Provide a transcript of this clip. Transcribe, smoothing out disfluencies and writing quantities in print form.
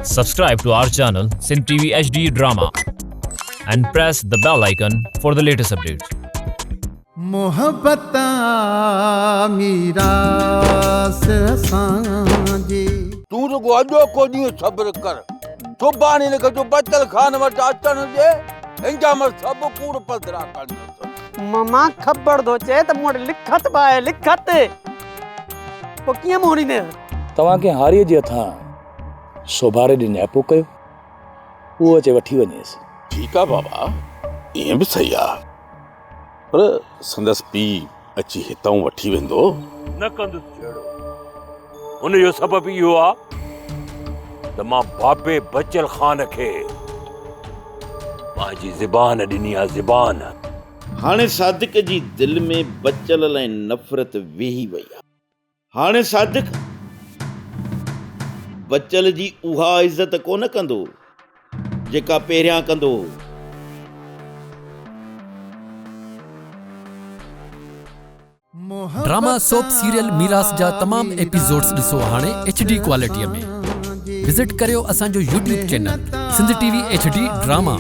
Subscribe to our channel Sindh TV HD Drama and press the bell icon for the latest updates. मोहब्बत मीरास सांजे तू रुगो अॼो को ॾींहुं सब्र कर सुभाणे लिख जो बचल खान वटि अचण ॾे इंजा मर सभु कूड़ पधरा कर मामा खबर दो चे त मोड़ लिखत बाए लिखत तो कीअं मोड़ींदे तव्हांखे हारीअ जे हथां सोभारे ॾिने पोइ कयो उहो अचे वठी वञेसि। ठीक है बाबा ये भी सही है पर संदस पी अची हितां वठी वेंदो न कंदुसि छेड़ो उन जो सबब इहो आहे त मां बाबे बचल खान खे पंहिंजी ज़बान ॾिनी आहे ज़बान। हाणे सादिक जी दिल में बचल लाइ नफ़रत वेही वई आहे। हाणे सादिक बचल जी उहा इज़त कोन कंदो जेका पहिरियां कंदो। ड्रामा सोप सीरियल मीरास जा तमाम एपिसोड्स ॾिसो हाणे HD क्वालिटीअ में। विजिट करियो असांजो YouTube channel Sindh TV HD drama.